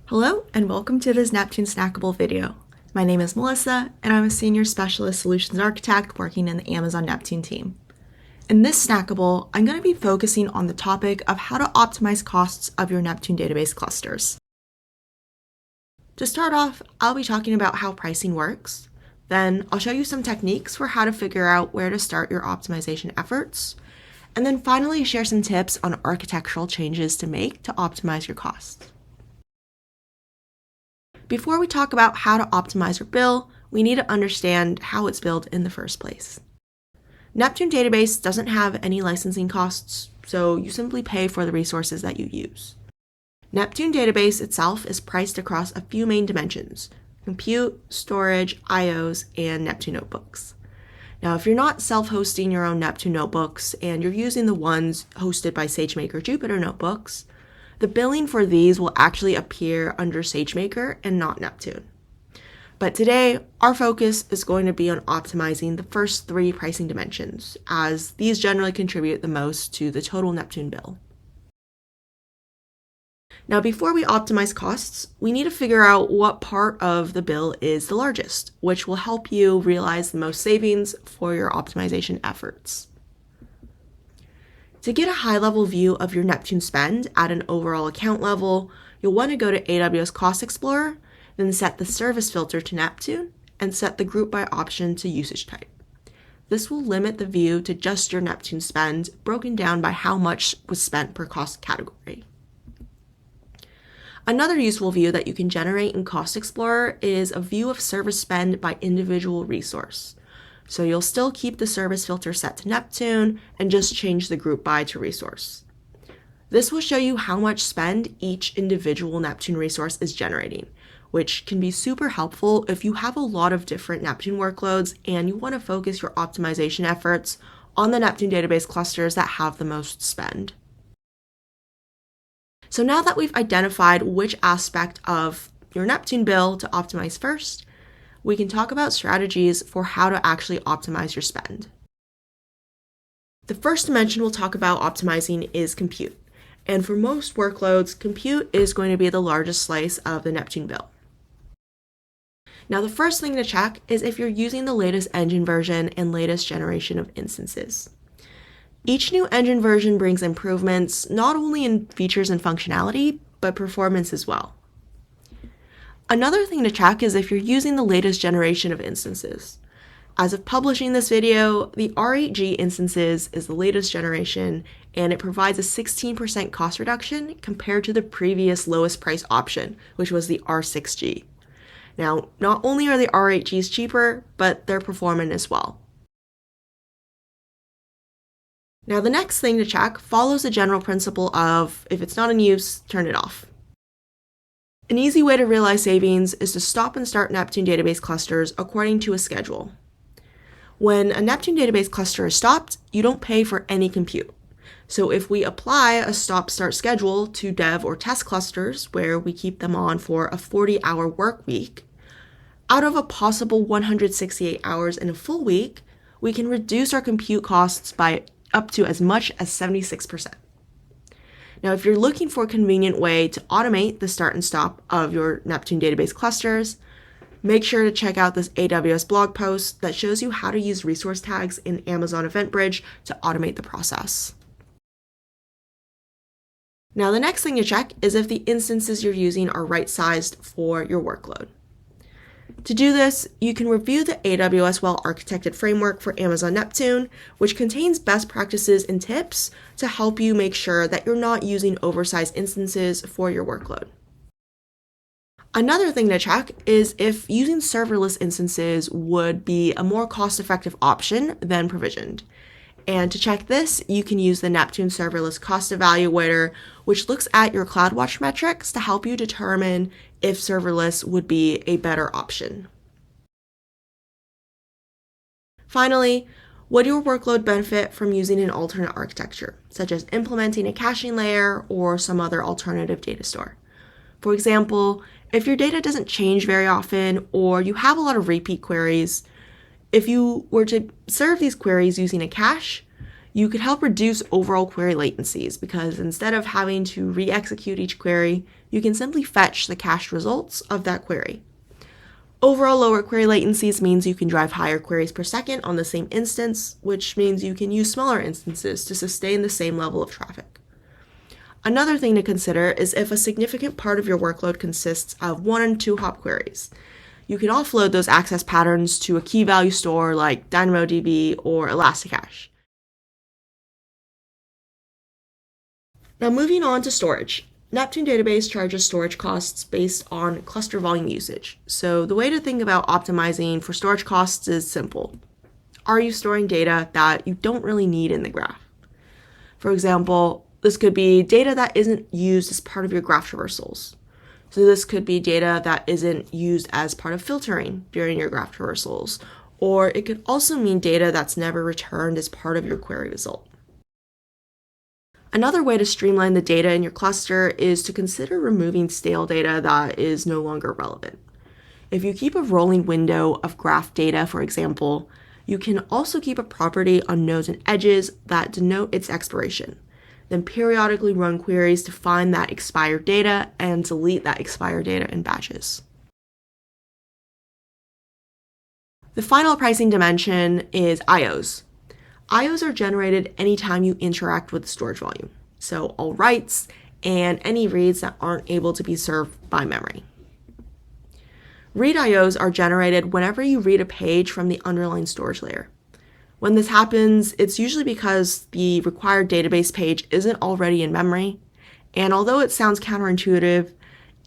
Hello and welcome to this Neptune Snackable video. My name is Melissa and I'm a Senior Specialist Solutions Architect working in the Amazon Neptune team. In this Snackable, I'm going to be focusing on the topic of how to optimize costs of your Neptune Database clusters. To start off, I'll be talking about how pricing works. Then I'll show you some techniques for how to figure out where to start your optimization efforts. And then finally share some tips on architectural changes to make to optimize your costs. Before we talk about how to optimize your bill, we need to understand how it's built in the first place. Neptune Database doesn't have any licensing costs, so you simply pay for the resources that you use. Neptune Database itself is priced across a few main dimensions: compute, storage, IOs, and Neptune Notebooks. Now, if you're not self-hosting your own Neptune Notebooks and you're using the ones hosted by SageMaker Jupyter Notebooks, the billing for these will actually appear under SageMaker and not Neptune. But today, our focus is going to be on optimizing the first three pricing dimensions, as these generally contribute the most to the total Neptune bill. Now, before we optimize costs, we need to figure out what part of the bill is the largest, which will help you realize the most savings for your optimization efforts. To get a high-level view of your Neptune spend at an overall account level, you'll want to go to AWS Cost Explorer, then set the service filter to Neptune, and set the group by option to usage type. This will limit the view to just your Neptune spend, broken down by how much was spent per cost category. Another useful view that you can generate in Cost Explorer is a view of service spend by individual resource. So you'll still keep the service filter set to Neptune and just change the group by to resource. This will show you how much spend each individual Neptune resource is generating, which can be super helpful if you have a lot of different Neptune workloads and you want to focus your optimization efforts on the Neptune Database clusters that have the most spend. So now that we've identified which aspect of your Neptune bill to optimize first, we can talk about strategies for how to actually optimize your spend. The first dimension we'll talk about optimizing is compute. And for most workloads, compute is going to be the largest slice of the Neptune bill. Now, the first thing to check is if you're using the latest engine version and latest generation of instances. Each new engine version brings improvements not only in features and functionality, but performance as well. Another thing to check is if you're using the latest generation of instances. As of publishing this video, the R8G instances is the latest generation, and it provides a 16% cost reduction compared to the previous lowest price option, which was the R6G. Now, not only are the R8Gs cheaper, but they're performant as well. Now, the next thing to check follows the general principle of, if it's not in use, turn it off. An easy way to realize savings is to stop and start Neptune Database clusters according to a schedule. When a Neptune Database cluster is stopped, you don't pay for any compute. So if we apply a stop-start schedule to dev or test clusters, where we keep them on for a 40-hour work week, out of a possible 168 hours in a full week, we can reduce our compute costs by up to as much as 76%. Now, if you're looking for a convenient way to automate the start and stop of your Neptune Database clusters, make sure to check out this AWS blog post that shows you how to use resource tags in Amazon EventBridge to automate the process. Now, the next thing to check is if the instances you're using are right-sized for your workload. To do this, you can review the AWS Well-Architected Framework for Amazon Neptune, which contains best practices and tips to help you make sure that you're not using oversized instances for your workload. Another thing to check is if using serverless instances would be a more cost-effective option than provisioned. And to check this, you can use the Neptune Serverless Cost Evaluator, which looks at your CloudWatch metrics to help you determine if serverless would be a better option. Finally, would your workload benefit from using an alternate architecture, such as implementing a caching layer or some other alternative data store? For example, if your data doesn't change very often or you have a lot of repeat queries, if you were to serve these queries using a cache, you could help reduce overall query latencies because instead of having to re-execute each query, you can simply fetch the cached results of that query. Overall lower query latencies means you can drive higher queries per second on the same instance, which means you can use smaller instances to sustain the same level of traffic. Another thing to consider is if a significant part of your workload consists of 1 and 2 hop queries. You can offload those access patterns to a key value store like DynamoDB or Elasticache. Now moving on to storage. Neptune Database charges storage costs based on cluster volume usage. So the way to think about optimizing for storage costs is simple. Are you storing data that you don't really need in the graph? For example, this could be data that isn't used as part of your graph traversals. So this could be data that isn't used as part of filtering during your graph traversals, or it could also mean data that's never returned as part of your query result. Another way to streamline the data in your cluster is to consider removing stale data that is no longer relevant. If you keep a rolling window of graph data, for example, you can also keep a property on nodes and edges that denote its expiration. Then periodically run queries to find that expired data and delete that expired data in batches. The final pricing dimension is IOs. IOs are generated anytime you interact with the storage volume, so all writes and any reads that aren't able to be served by memory. Read IOs are generated whenever you read a page from the underlying storage layer. When this happens, it's usually because the required database page isn't already in memory, and although it sounds counterintuitive,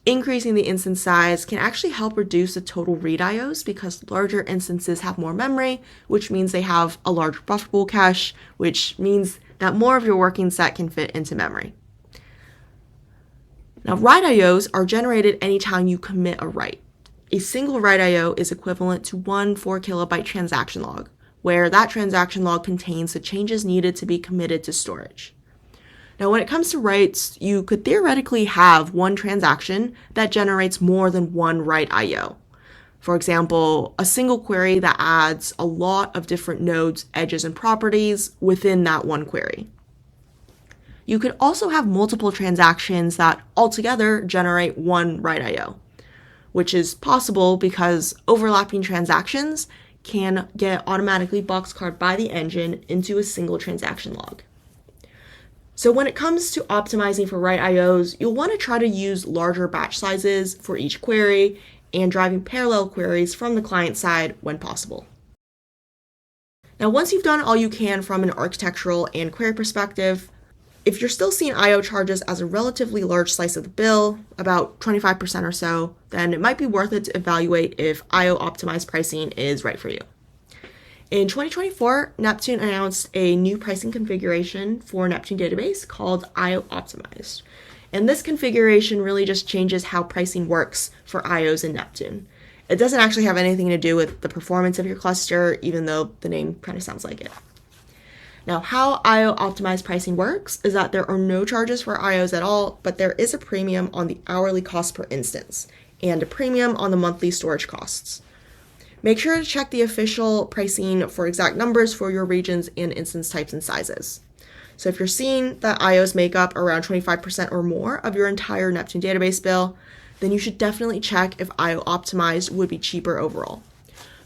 increasing the instance size can actually help reduce the total read IOs because larger instances have more memory, which means they have a larger bufferable cache, which means that more of your working set can fit into memory. Now, write IOs are generated anytime you commit a write. A single write IO is equivalent to one 4 kilobyte transaction log, where that transaction log contains the changes needed to be committed to storage. Now, when it comes to writes, you could theoretically have one transaction that generates more than one write IO. For example, a single query that adds a lot of different nodes, edges, and properties within that one query. You could also have multiple transactions that altogether generate one write IO, which is possible because overlapping transactions can get automatically boxcarved by the engine into a single transaction log. So when it comes to optimizing for write IOs, you'll want to try to use larger batch sizes for each query and driving parallel queries from the client side when possible. Now, once you've done all you can from an architectural and query perspective, if you're still seeing IO charges as a relatively large slice of the bill, about 25% or so, then it might be worth it to evaluate if IO optimized pricing is right for you. In 2024, Neptune announced a new pricing configuration for Neptune Database called IO Optimized. And this configuration really just changes how pricing works for IOs in Neptune. It doesn't actually have anything to do with the performance of your cluster, even though the name kind of sounds like it. Now, how IO optimized pricing works is that there are no charges for IOs at all, but there is a premium on the hourly cost per instance and a premium on the monthly storage costs. Make sure to check the official pricing for exact numbers for your regions and instance types and sizes. So if you're seeing that IOs make up around 25% or more of your entire Neptune database bill, then you should definitely check if IO optimized would be cheaper overall.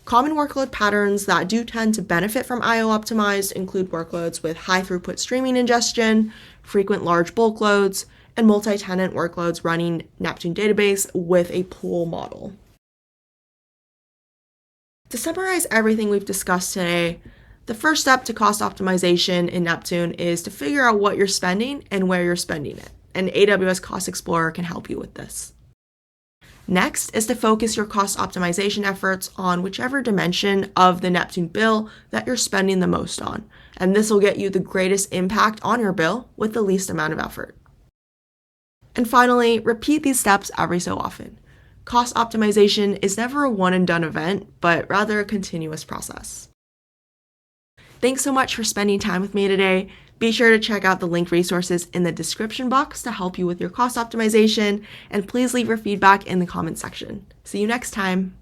Common workload patterns that do tend to benefit from IO optimized include workloads with high throughput streaming ingestion, frequent large bulk loads, and multi-tenant workloads running Neptune Database with a pool model. To summarize everything we've discussed today, the first step to cost optimization in Neptune is to figure out what you're spending and where you're spending it, and AWS Cost Explorer can help you with this. Next is to focus your cost optimization efforts on whichever dimension of the Neptune bill that you're spending the most on, and this will get you the greatest impact on your bill with the least amount of effort. And finally, repeat these steps every so often. Cost optimization is never a one-and-done event, but rather a continuous process. Thanks so much for spending time with me today. Be sure to check out the linked resources in the description box to help you with your cost optimization, and please leave your feedback in the comments section. See you next time.